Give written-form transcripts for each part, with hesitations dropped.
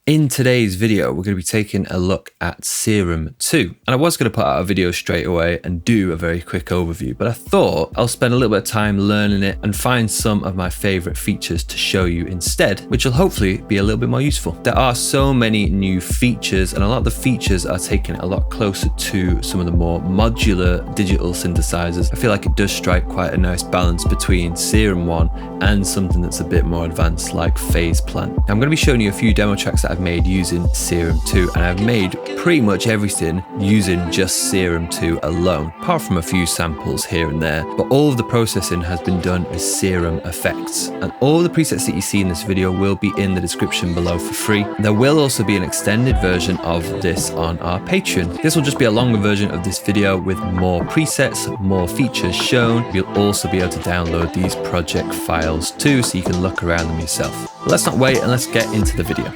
In today's video, we're going to be taking a look at Serum 2. And I was going to put out a video straight away and do a very quick overview, but I thought I'll spend a little bit of time learning it and find some of my favorite features to show you instead, which will hopefully be a little bit more useful. There are so many new features, and a lot of the features are taking it a lot closer to some of the more modular digital synthesizers. I feel like it does strike quite a nice balance between Serum 1 and something that's a bit more advanced like Phase Plant. I'm going to be showing you a few demo tracks that I've made using Serum 2, and I've made pretty much everything using just Serum 2 alone, apart from a few samples here and there, but all of the processing has been done as Serum effects, and all the presets that you see in this video will be in the description below for free. There will also be an extended version of this on our Patreon. This will just be a longer version of this video with more presets, more features shown. You'll also be able to download these project files too, so you can look around them yourself. But let's not wait and let's get into the video.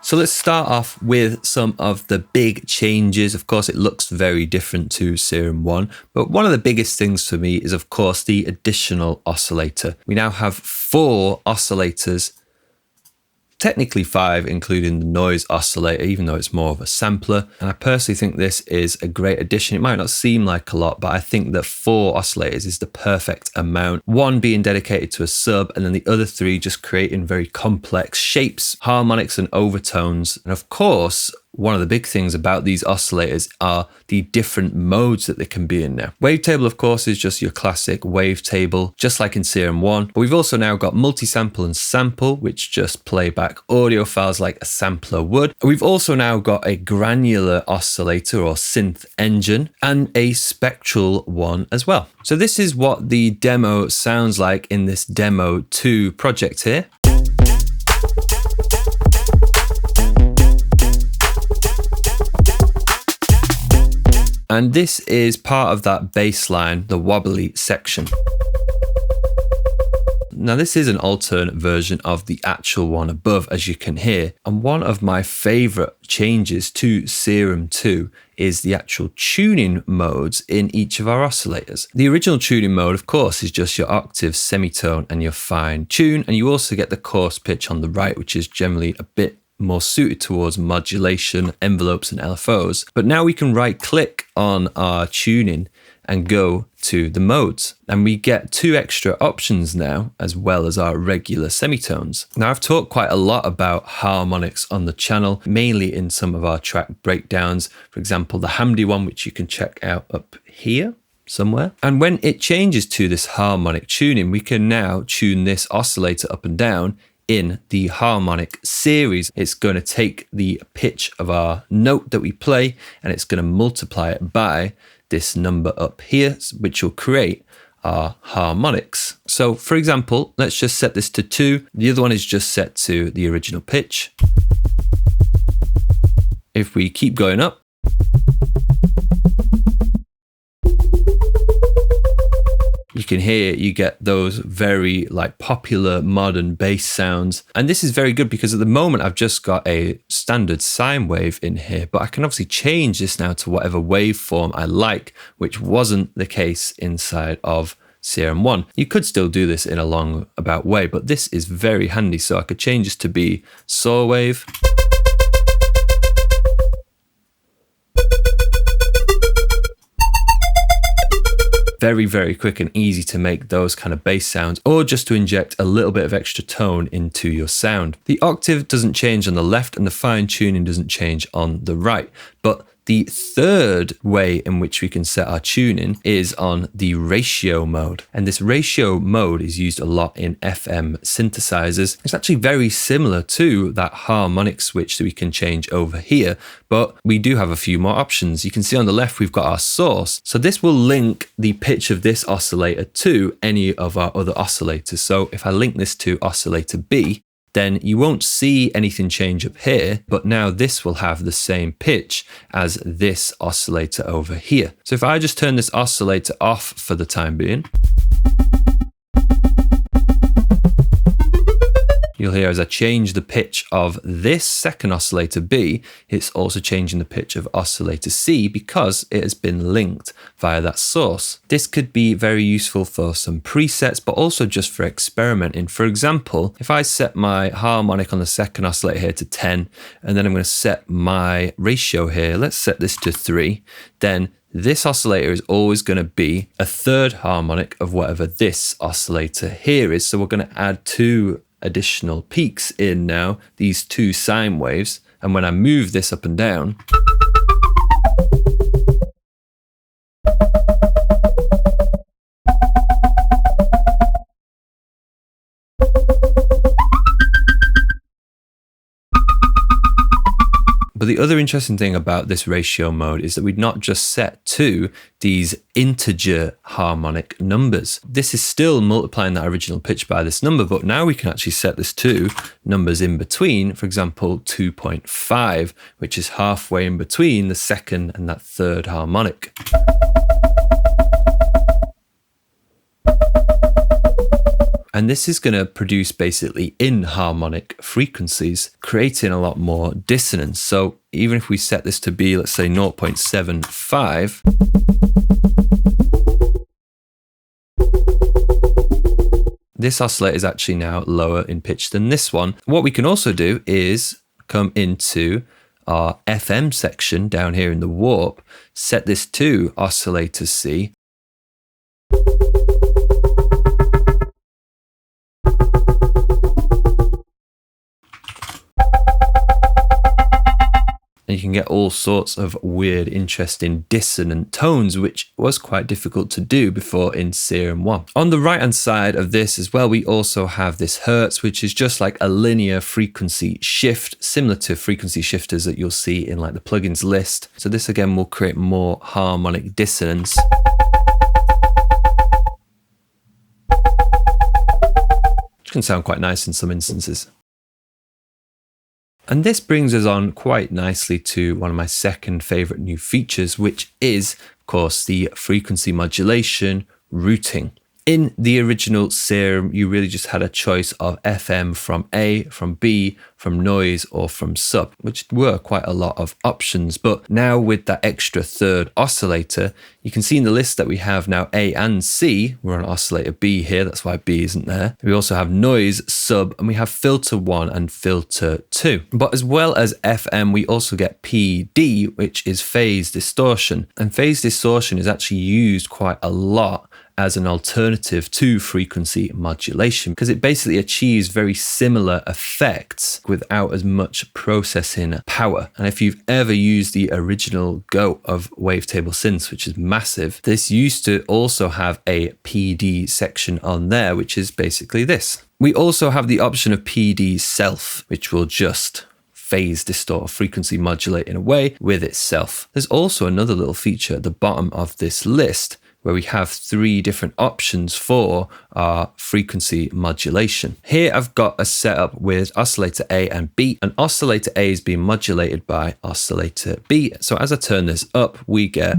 So let's start off with some of the big changes. Of course, it looks very different to Serum 1, but one of the biggest things for me is, of course, the additional oscillator. We now have 4 oscillators, technically 5, including the noise oscillator, even though it's more of a sampler. And I personally think this is a great addition. It might not seem like a lot, but I think that 4 oscillators is the perfect amount. 1 being dedicated to a sub, and then the other 3 just creating very complex shapes, harmonics and overtones. And of course, one of the big things about these oscillators are the different modes that they can be in now. Wavetable, of course, is just your classic wavetable, just like in Serum 1. But we've also now got multisample and sample, which just play back audio files like a sampler would. We've also now got a granular oscillator or synth engine and a spectral one as well. So this is what the demo sounds like in this Demo 2 project here. And this is part of that bass line, the wobbly section. Now this is an alternate version of the actual one above, as you can hear. And one of my favorite changes to Serum 2 is the actual tuning modes in each of our oscillators. The original tuning mode, of course, is just your octave, semitone, and your fine tune. And you also get the coarse pitch on the right, which is generally a bit more suited towards modulation, envelopes and LFOs. But now we can right click on our tuning and go to the modes, and we get 2 extra options now, as well as our regular semitones. Now I've talked quite a lot about harmonics on the channel, mainly in some of our track breakdowns, for example the Hamdi one, which you can check out up here somewhere. And when it changes to this harmonic tuning, we can now tune this oscillator up and down in the harmonic series. It's going to take the pitch of our note that we play and it's going to multiply it by this number up here, which will create our harmonics. So for example, let's just set this to 2. The other one is just set to the original pitch. If we keep going up, you can hear you get those very like popular modern bass sounds. And this is very good because at the moment I've just got a standard sine wave in here, but I can obviously change this now to whatever waveform I like, which wasn't the case inside of Serum 1. You could still do this in a long about way, but this is very handy. So I could change this to be saw wave. Very, very quick and easy to make those kind of bass sounds, or just to inject a little bit of extra tone into your sound. The octave doesn't change on the left and the fine tuning doesn't change on the right, but the third way in which we can set our tuning is on the ratio mode. And this ratio mode is used a lot in FM synthesizers. It's actually very similar to that harmonic switch that we can change over here, but we do have a few more options. You can see on the left, we've got our source. So this will link the pitch of this oscillator to any of our other oscillators. So if I link this to oscillator B, then you won't see anything change up here, but now this will have the same pitch as this oscillator over here. So if I just turn this oscillator off for the time being, You'll hear as I change the pitch of this second oscillator B, it's also changing the pitch of oscillator C because it has been linked via that source. This could be very useful for some presets, but also just for experimenting. For example, if I set my harmonic on the second oscillator here to 10, and then I'm going to set my ratio here, let's set this to 3, then this oscillator is always going to be a third harmonic of whatever this oscillator here is. So we're going to add 2 additional peaks in now, these 2 sine waves. And when I move this up and down, but the other interesting thing about this ratio mode is that we'd not just set to these integer harmonic numbers. This is still multiplying that original pitch by this number, but now we can actually set this to numbers in between, for example, 2.5, which is halfway in between the second and that third harmonic. And this is going to produce basically inharmonic frequencies, creating a lot more dissonance. So even if we set this to be, let's say 0.75, this oscillator is actually now lower in pitch than this one. What we can also do is come into our FM section down here in the warp, set this to oscillator C, and you can get all sorts of weird, interesting, dissonant tones, which was quite difficult to do before in Serum 1. On the right-hand side of this as well, we also have this Hertz, which is just like a linear frequency shift, similar to frequency shifters that you'll see in like the plugins list. So this again will create more harmonic dissonance. Which can sound quite nice in some instances. And this brings us on quite nicely to one of my second favorite new features, which is, of course, the frequency modulation routing. In the original Serum, you really just had a choice of FM from A, from B, from noise, or from sub, which were quite a lot of options. But now with that extra third oscillator, you can see in the list that we have now A and C. We're on oscillator B here, that's why B isn't there. We also have noise, sub, and we have filter 1 and filter 2. But as well as FM, we also get PD, which is phase distortion. And phase distortion is actually used quite a lot as an alternative to frequency modulation, because it basically achieves very similar effects without as much processing power. And if you've ever used the original GOAT of wavetable synths, which is massive, this used to also have a PD section on there, which is basically this. We also have the option of PD self, which will just phase distort, frequency modulate in a way with itself. There's also another little feature at the bottom of this list where we have 3 different options for our frequency modulation. Here I've got a setup with oscillator A and B, and oscillator A is being modulated by oscillator B. So as I turn this up, we get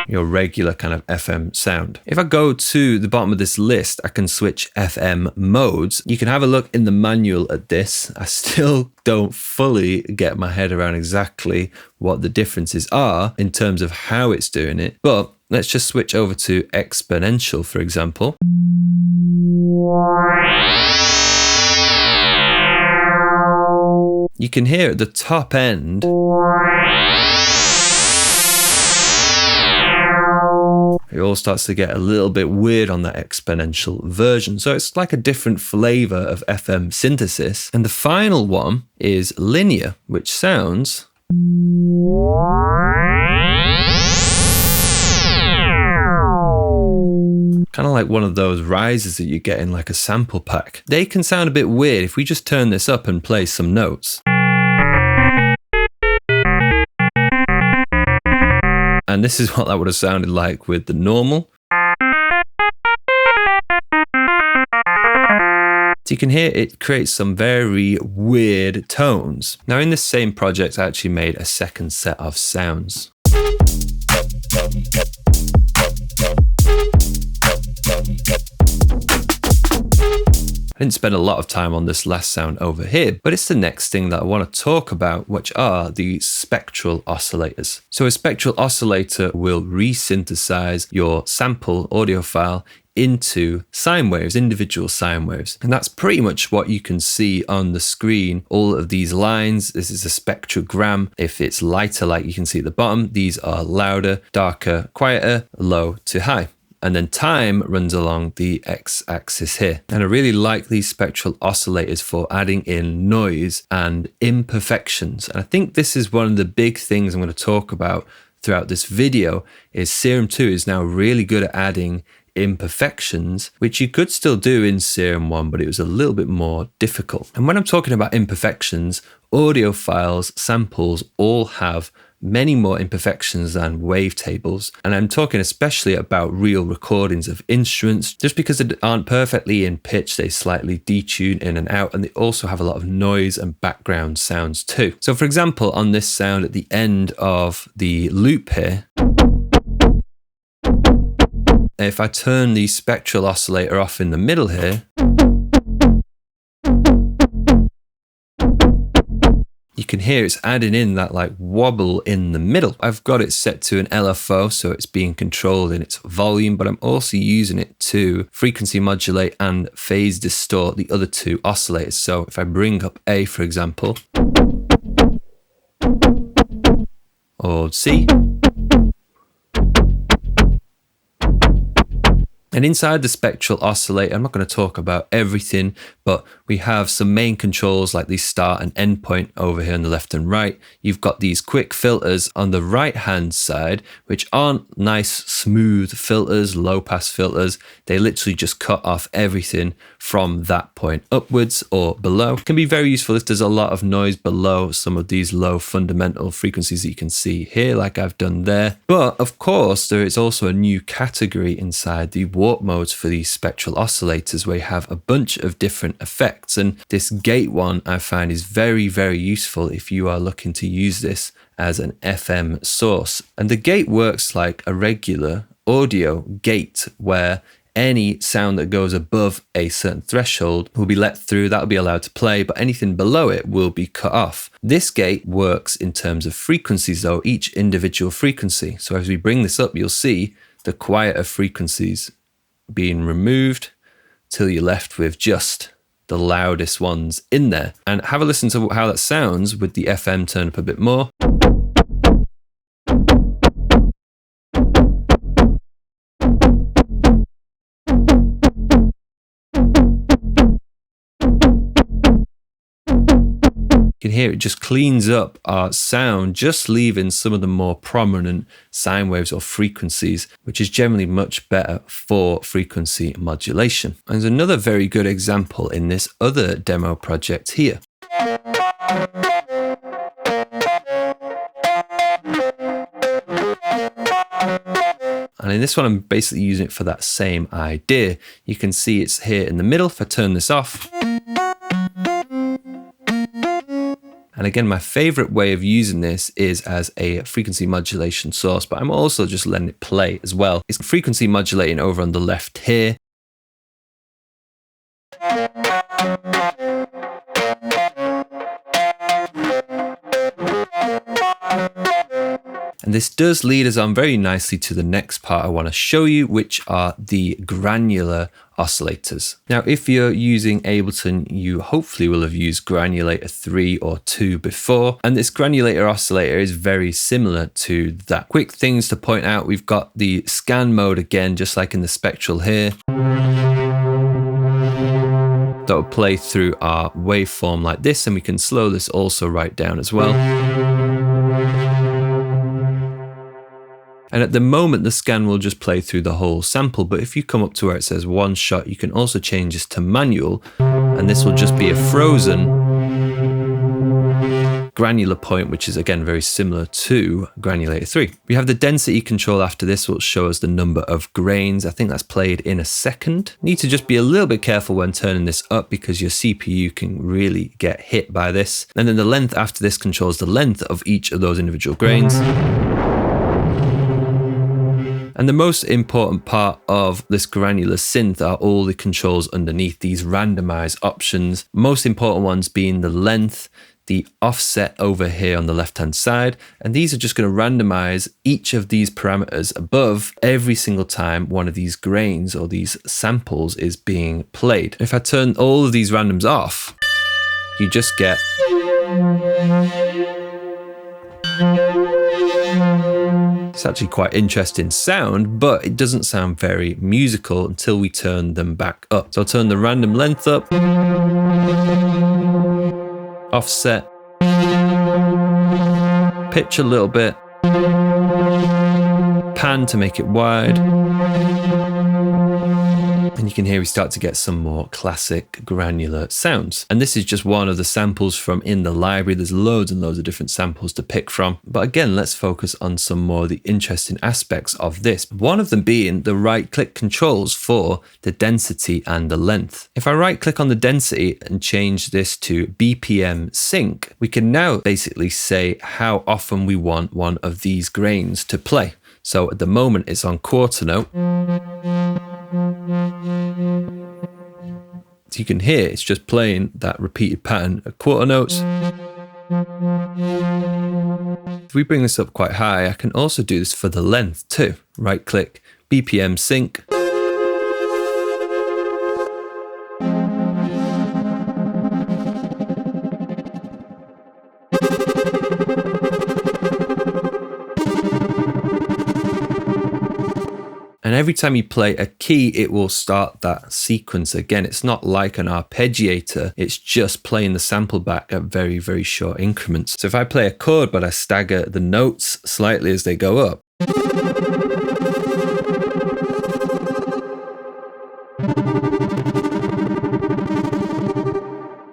your regular kind of FM sound. If I go to the bottom of this list, I can switch FM modes. You can have a look in the manual at this. I still don't fully get my head around exactly what the differences are in terms of how it's doing it, but let's just switch over to exponential, for example. You can hear at the top end it all starts to get a little bit weird on that exponential version. So it's like a different flavor of FM synthesis. And the final one is linear, which sounds kind of like one of those rises that you get in like a sample pack. They can sound a bit weird if we just turn this up and play some notes. And this is what that would have sounded like with the normal. So you can hear it creates some very weird tones. Now in this same project, I actually made a second set of sounds. I didn't spend a lot of time on this last sound over here, but it's the next thing that I want to talk about, which are the spectral oscillators. So a spectral oscillator will resynthesize your sample audio file into sine waves, individual sine waves. And that's pretty much what you can see on the screen. All of these lines, this is a spectrogram. If it's lighter, like you can see at the bottom, these are louder, darker, quieter, low to high. And then time runs along the x-axis here. And I really like these spectral oscillators for adding in noise and imperfections. And I think this is one of the big things I'm going to talk about throughout this video, is Serum 2 is now really good at adding imperfections, which you could still do in Serum 1, but it was a little bit more difficult. And when I'm talking about imperfections, audio files, samples all have many more imperfections than wavetables. And I'm talking especially about real recordings of instruments. Just because they aren't perfectly in pitch, they slightly detune in and out, and they also have a lot of noise and background sounds too. So for example, on this sound at the end of the loop here, if I turn the spectral oscillator off in the middle here, you can hear it's adding in that like wobble in the middle. I've got it set to an LFO, so it's being controlled in its volume, but I'm also using it to frequency modulate and phase distort the other two oscillators. So if I bring up A, for example, or C, and inside the spectral oscillator, I'm not going to talk about everything, but we have some main controls like the start and end point over here on the left and right. You've got these quick filters on the right hand side, which aren't nice, smooth filters, low pass filters. They literally just cut off everything from that point upwards or below. It can be very useful if there's a lot of noise below some of these low fundamental frequencies that you can see here, like I've done there. But of course, there is also a new category inside the warp modes for these spectral oscillators where you have a bunch of different effects. And this gate one I find is very, very useful if you are looking to use this as an FM source. And the gate works like a regular audio gate where any sound that goes above a certain threshold will be let through, that will be allowed to play, but anything below it will be cut off. This gate works in terms of frequencies though, each individual frequency. So as we bring this up, you'll see the quieter frequencies being removed till you're left with just the loudest ones in there. And have a listen to how that sounds with the FM turned up a bit more. You can hear it just cleans up our sound, just leaving some of the more prominent sine waves or frequencies, which is generally much better for frequency modulation. And there's another very good example in this other demo project here. And in this one, I'm basically using it for that same idea. You can see it's here in the middle. If I turn this off, and again, my favorite way of using this is as a frequency modulation source, but I'm also just letting it play as well. It's frequency modulating over on the left here. And this does lead us on very nicely to the next part I want to show you, which are the granular oscillators. Now, if you're using Ableton, you hopefully will have used Granulator 3 or 2 before. And this granulator oscillator is very similar to that. Quick things to point out, we've got the scan mode again, just like in the Spectral here. That will play through our waveform like this, and we can slow this also right down as well. And at the moment, the scan will just play through the whole sample. But if you come up to where it says one shot, you can also change this to manual. And this will just be a frozen granular point, which is again very similar to Granulator 3. We have the density control after this, which will show us the number of grains. I think that's played in a second. Need to just be a little bit careful when turning this up because your CPU can really get hit by this. And then the length after this controls the length of each of those individual grains. And the most important part of this granular synth are all the controls underneath, these randomize options. Most important ones being the length, the offset over here on the left-hand side, and these are just going to randomize each of these parameters above every single time one of these grains or these samples is being played. If I turn all of these randoms off, you just get it's actually quite interesting sound, but it doesn't sound very musical until we turn them back up. So I'll turn the random length up, offset, pitch a little bit, pan to make it wide, and you can hear we start to get some more classic granular sounds. And this is just one of the samples from in the library. There's loads and loads of different samples to pick from. But again, let's focus on some more of the interesting aspects of this. One of them being the right-click controls for the density and the length. If I right-click on the density and change this to BPM sync, we can now basically say how often we want one of these grains to play. So at the moment it's on quarter note. So you can hear it's just playing that repeated pattern of quarter notes. If we bring this up quite high, I can also do this for the length too. Right click, BPM sync. And every time you play a key, it will start that sequence again. It's not like an arpeggiator. It's just playing the sample back at very, very short increments. So if I play a chord, but I stagger the notes slightly as they go up,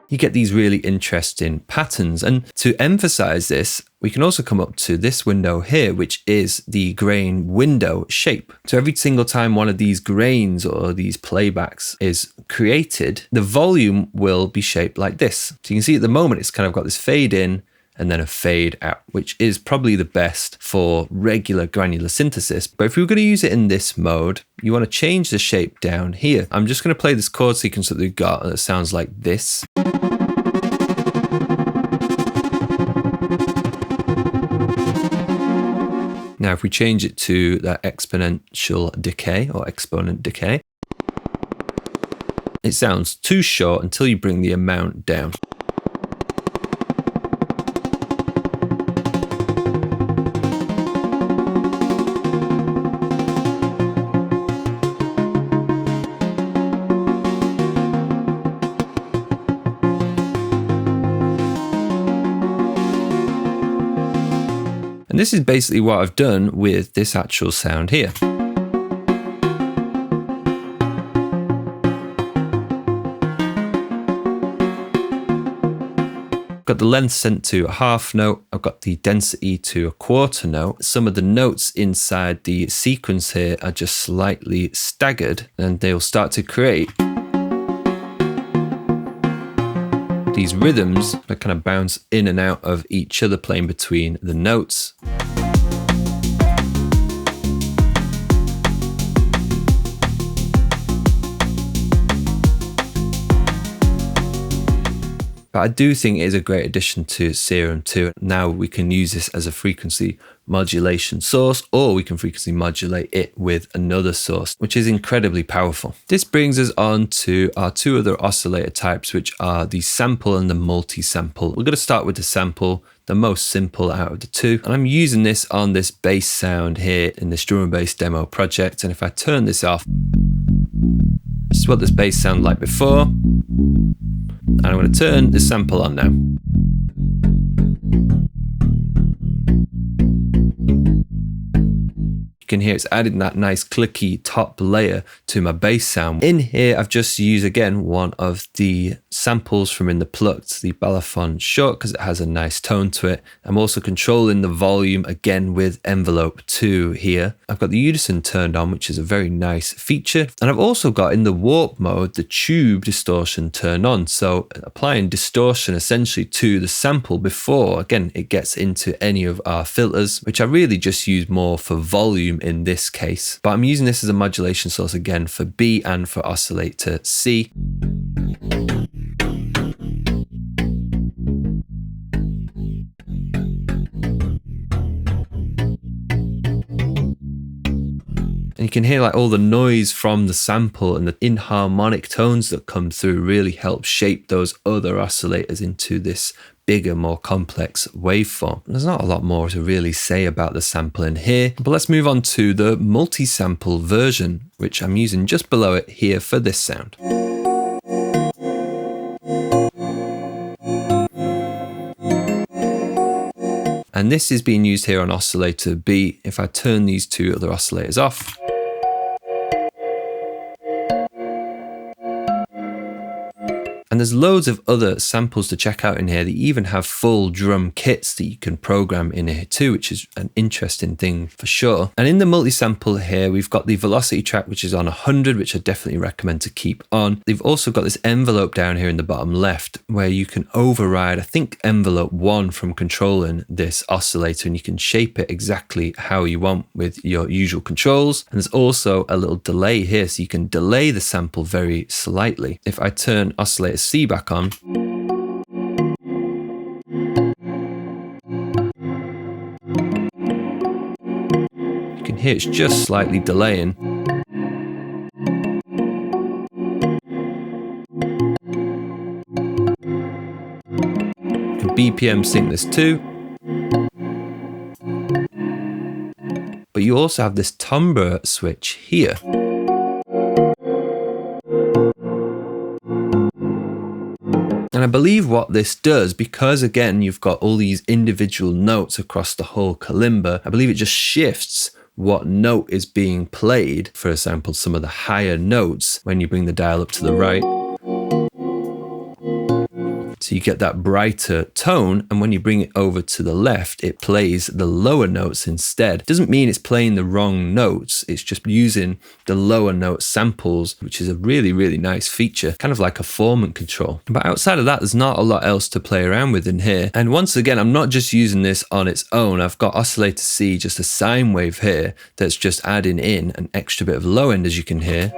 you get these really interesting patterns. And to emphasize this, we can also come up to this window here, which is the grain window shape. So every single time one of these grains or these playbacks is created, the volume will be shaped like this. So you can see at the moment, it's kind of got this fade in and then a fade out, which is probably the best for regular granular synthesis. But if we were going to use it in this mode, you want to change the shape down here. I'm just going to play this chord sequence that we've got that sounds like this. Now, if we change it to that exponential decay or exponent decay, it sounds too short until you bring the amount down. And this is basically what I've done with this actual sound here. Got the length set to a half note. I've got the density to a quarter note. Some of the notes inside the sequence here are just slightly staggered, and they'll start to create these rhythms that kind of bounce in and out of each other, playing between the notes. But I do think it is a great addition to Serum 2. Now we can use this as a frequency modulation source, or we can frequency modulate it with another source, which is incredibly powerful. This brings us on to our two other oscillator types, which are the sample and the multi-sample. We're going to start with the sample, the most simple out of the two. And I'm using this on this bass sound here in this drum and bass demo project. And if I turn this off, this is what this bass sounded like before. And I'm going to turn the sample on now. You can hear it's added that nice clicky top layer to my bass sound. In here, I've just used, again, one of the samples from in the Plucked, the Balafon short, because it has a nice tone to it. I'm also controlling the volume, again, with envelope 2 here. I've got the unison turned on, which is a very nice feature. And I've also got, in the warp mode, the tube distortion turned on. So applying distortion essentially to the sample before, again, it gets into any of our filters, which I really just use more for volume volume in this case. But I'm using this as a modulation source again for B and for oscillator C. And you can hear like all the noise from the sample and the inharmonic tones that come through really help shape those other oscillators into this bigger, more complex waveform. There's not a lot more to really say about the sample in here, but let's move on to the multi-sample version, which I'm using just below it here for this sound. And this is being used here on oscillator B. If I turn these two other oscillators off, and there's loads of other samples to check out in here. They even have full drum kits that you can program in here too, which is an interesting thing for sure. And in the multi-sample here, we've got the velocity track, which is on 100, which I definitely recommend to keep on. They've also got this envelope down here in the bottom left where you can override, I think, envelope 1 from controlling this oscillator, and you can shape it exactly how you want with your usual controls. And there's also a little delay here, so you can delay the sample very slightly. If I turn oscillator C back on, you can hear it's just slightly delaying. You can BPM sync this too. But you also have this timbre switch here. And I believe what this does, because again, you've got all these individual notes across the whole kalimba, I believe it just shifts what note is being played, for example, some of the higher notes when you bring the dial up to the right. So you get that brighter tone, and when you bring it over to the left, it plays the lower notes instead. It doesn't mean it's playing the wrong notes, it's just using the lower note samples, which is a really, really nice feature, kind of like a formant control. But outside of that, there's not a lot else to play around with in here. And once again, I'm not just using this on its own. I've got oscillator C, just a sine wave here, that's just adding in an extra bit of low end, as you can hear.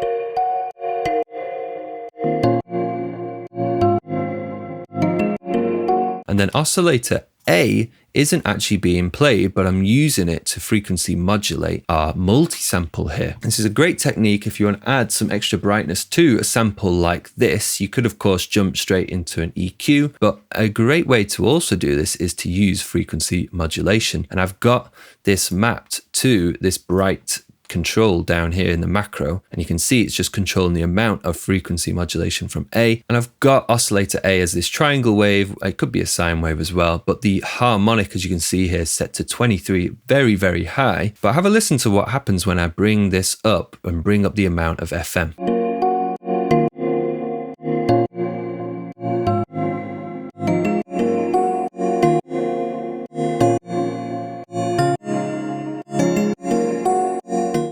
And then oscillator A isn't actually being played, but I'm using it to frequency modulate our multi-sample here. This is a great technique if you want to add some extra brightness to a sample like this. You could, of course, jump straight into an EQ, but a great way to also do this is to use frequency modulation. And I've got this mapped to this bright control down here in the macro, and you can see it's just controlling the amount of frequency modulation from A. And I've got oscillator A as this triangle wave. It could be a sine wave as well, but the harmonic, as you can see here, is set to 23, very, very high. But have a listen to what happens when I bring this up and bring up the amount of FM.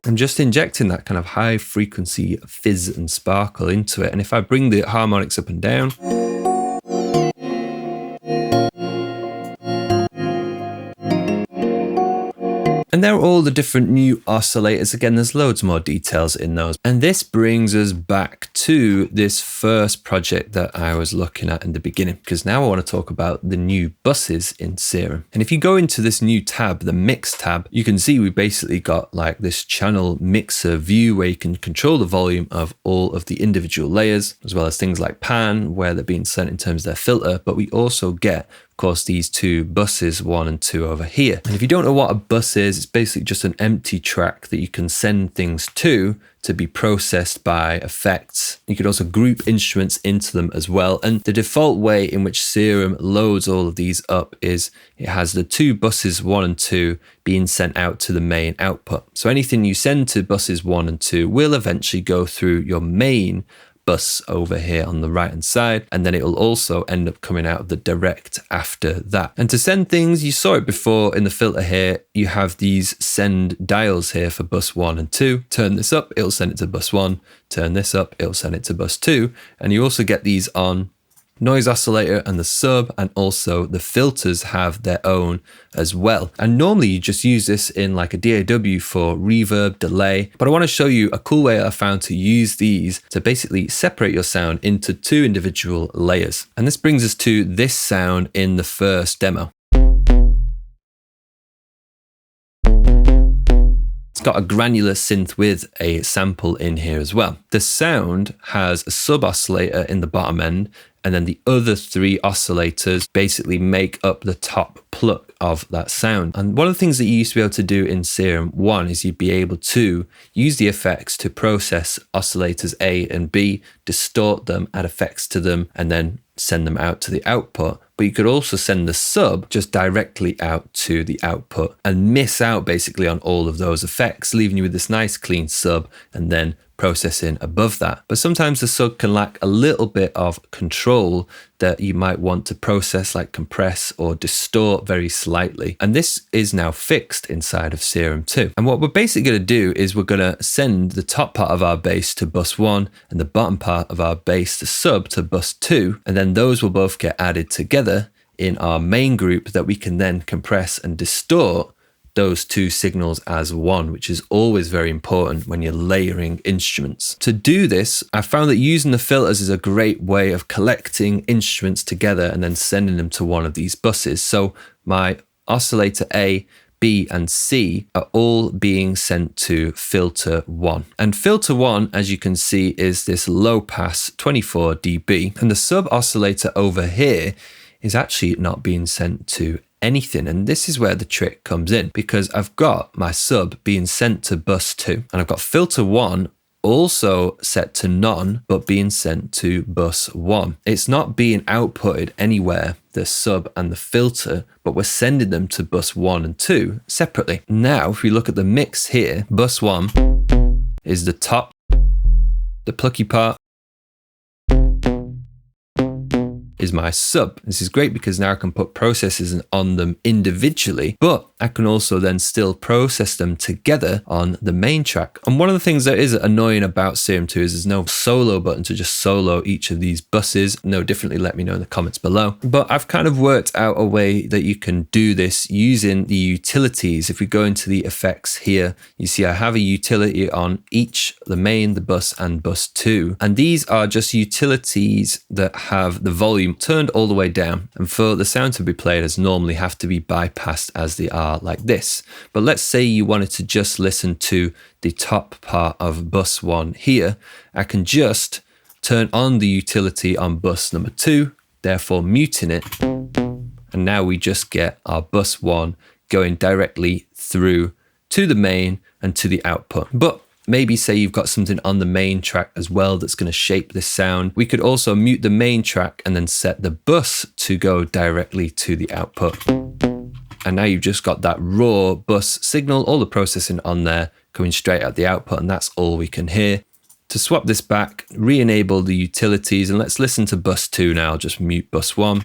I'm just injecting that kind of high frequency fizz and sparkle into it. And if I bring the harmonics up and down, and there are all the different new oscillators. Again, there's loads more details in those. And this brings us back to this first project that I was looking at in the beginning, because now I want to talk about the new buses in Serum. And if you go into this new tab, the mix tab, you can see we basically got like this channel mixer view where you can control the volume of all of the individual layers, as well as things like pan, where they're being sent in terms of their filter. But we also get, of course, these two buses, 1 and 2 over here. And if you don't know what a bus is, it's basically just an empty track that you can send things to be processed by effects. You could also group instruments into them as well. And the default way in which Serum loads all of these up is it has the two buses 1 and 2 being sent out to the main output. So anything you send to buses 1 and 2 will eventually go through your main bus over here on the right hand side, and then it will also end up coming out of the direct after that. And to send things, you saw it before in the filter here, you have these send dials here for bus 1 and 2. Turn this up, it'll send it to bus 1. Turn this up, it'll send it to bus 2. And you also get these on noise oscillator and the sub, and also the filters have their own as well. And normally you just use this in like a DAW for reverb, delay, but I want to show you a cool way I found to use these to basically separate your sound into two individual layers. And this brings us to this sound in the first demo. It's got a granular synth with a sample in here as well. The sound has a sub oscillator in the bottom end, and then the other three oscillators basically make up the top pluck of that sound. And one of the things that you used to be able to do in Serum 1 is you'd be able to use the effects to process oscillators A and B, distort them, add effects to them, and then send them out to the output. But you could also send the sub just directly out to the output and miss out basically on all of those effects, leaving you with this nice clean sub and then processing above that. But sometimes the sub can lack a little bit of control that you might want to process, like compress or distort very slightly. And this is now fixed inside of Serum 2. And what we're basically going to do is we're going to send the top part of our bass to bus 1 and the bottom part of our bass, the sub, to bus 2. And then those will both get added together in our main group that we can then compress and distort those two signals as one, which is always very important when you're layering instruments. To do this, I found that using the filters is a great way of collecting instruments together and then sending them to one of these buses. So my oscillator A, B, and C are all being sent to filter 1. And filter 1, as you can see, is this low pass 24 dB. And the sub oscillator over here is actually not being sent to anything. And this is where the trick comes in, because I've got my sub being sent to bus 2 and I've got filter 1 also set to none, but being sent to bus 1. It's not being outputted anywhere, the sub and the filter, but we're sending them to bus 1 and 2 separately. Now, if we look at the mix here, bus 1 is the top, the plucky part is my sub. This is great because now I can put processes on them individually, but I can also then still process them together on the main track. And one of the things that is annoying about Serum 2 is there's no solo button to just solo each of these buses. No differently, let me know in the comments below. But I've kind of worked out a way that you can do this using the utilities. If we go into the effects here, you see I have a utility on each, the main, the bus, and bus 2. And these are just utilities that have the volume turned all the way down, and for the sound to be played as normally have to be bypassed as they are like this. But let's say you wanted to just listen to the top part of bus 1 here, I can just turn on the utility on bus number 2, therefore muting it, and now we just get our bus 1 going directly through to the main and to the output. But maybe say you've got something on the main track as well that's going to shape this sound. We could also mute the main track and then set the bus to go directly to the output. And now you've just got that raw bus signal, all the processing on there going straight at the output, and that's all we can hear. To swap this back, re-enable the utilities, and let's listen to bus 2 now. I'll just mute bus 1.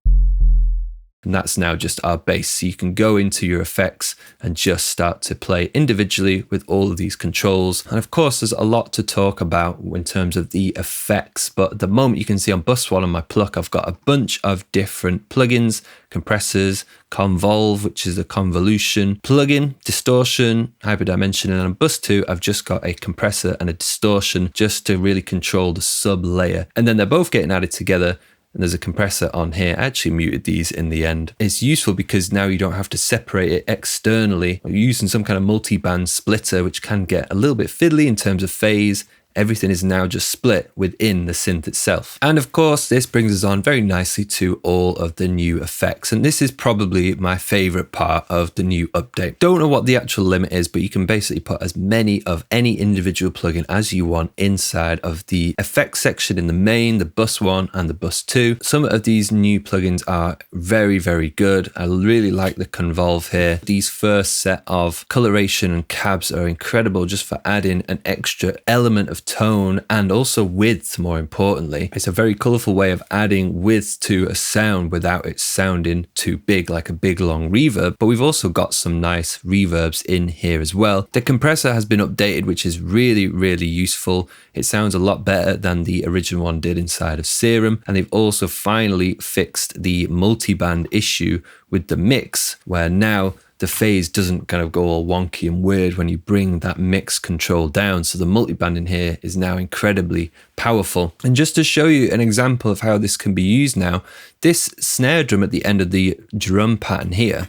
And that's now just our bass. So you can go into your effects and just start to play individually with all of these controls. And of course, there's a lot to talk about in terms of the effects. But at the moment, you can see on bus 1 on my pluck, I've got a bunch of different plugins, compressors, convolve, which is a convolution plugin, distortion, hyperdimension. And on bus 2, I've just got a compressor and a distortion just to really control the sub layer. And then they're both getting added together. And there's a compressor on here. I actually muted these in the end. It's useful because now you don't have to separate it externally. You're using some kind of multi-band splitter, which can get a little bit fiddly in terms of phase. Everything is now just split within the synth itself. And of course, this brings us on very nicely to all of the new effects. And this is probably my favorite part of the new update. Don't know what the actual limit is, but you can basically put as many of any individual plugin as you want inside of the effects section in the main, the bus 1 and the bus 2. Some of these new plugins are very, very good. I really like the convolve here. These first set of coloration and cabs are incredible just for adding an extra element of of tone and also width, more importantly. It's a very colorful way of adding width to a sound without it sounding too big, like a big long reverb. But we've also got some nice reverbs in here as well. The compressor has been updated, which is really, really useful. It sounds a lot better than the original one did inside of Serum. And they've also finally fixed the multiband issue with the mix, where now the phase doesn't kind of go all wonky and weird when you bring that mix control down. So the multiband in here is now incredibly powerful. And just to show you an example of how this can be used now, this snare drum at the end of the drum pattern here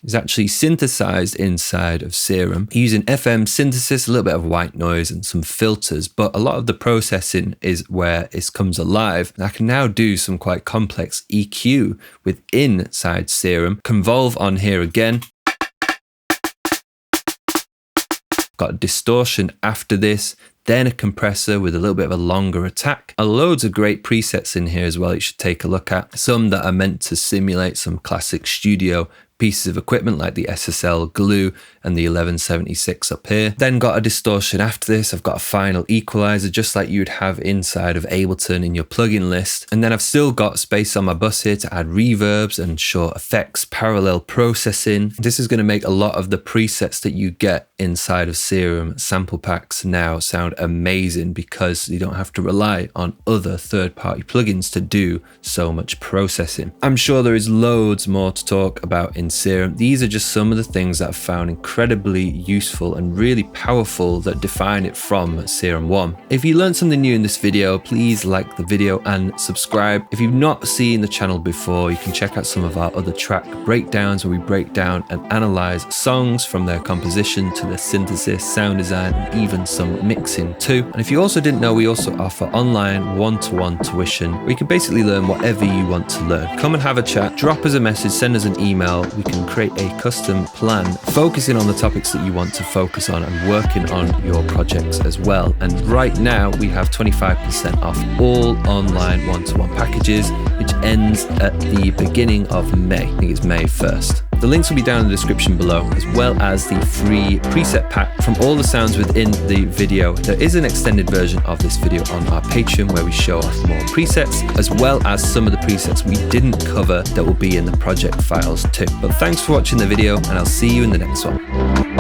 is actually synthesized inside of Serum using FM synthesis, a little bit of white noise and some filters, but a lot of the processing is where it comes alive. And I can now do some quite complex EQ within inside Serum. Convolve on here again. Got a distortion after this, then a compressor with a little bit of a longer attack. Loads of great presets in here as well you should take a look at. Some that are meant to simulate some classic studio pieces of equipment like the SSL glue and the 1176 up here. Then got a distortion after this. I've got a final equalizer just like you'd have inside of Ableton in your plugin list. And then I've still got space on my bus here to add reverbs and short effects, parallel processing. This is going to make a lot of the presets that you get inside of Serum sample packs now sound amazing because you don't have to rely on other third-party plugins to do so much processing. I'm sure there is loads more to talk about in Serum. These are just some of the things that I've found incredibly useful and really powerful that define it from Serum 1. If you learned something new in this video, please like the video and subscribe. If you've not seen the channel before, you can check out some of our other track breakdowns where we break down and analyze songs from their composition to their synthesis, sound design, and even some mixing too. And if you also didn't know, we also offer online one-to-one tuition where you can basically learn whatever you want to learn. Come and have a chat, drop us a message, send us an email. We can create a custom plan focusing on the topics that you want to focus on and working on your projects as well. And right now we have 25% off all online one-to-one packages, which ends at the beginning of May. I think it's May 1st. The links will be down in the description below, as well as the free preset pack from all the sounds within the video. There is an extended version of this video on our Patreon where we show off more presets, as well as some of the presets we didn't cover that will be in the project files too. But thanks for watching the video, and I'll see you in the next one.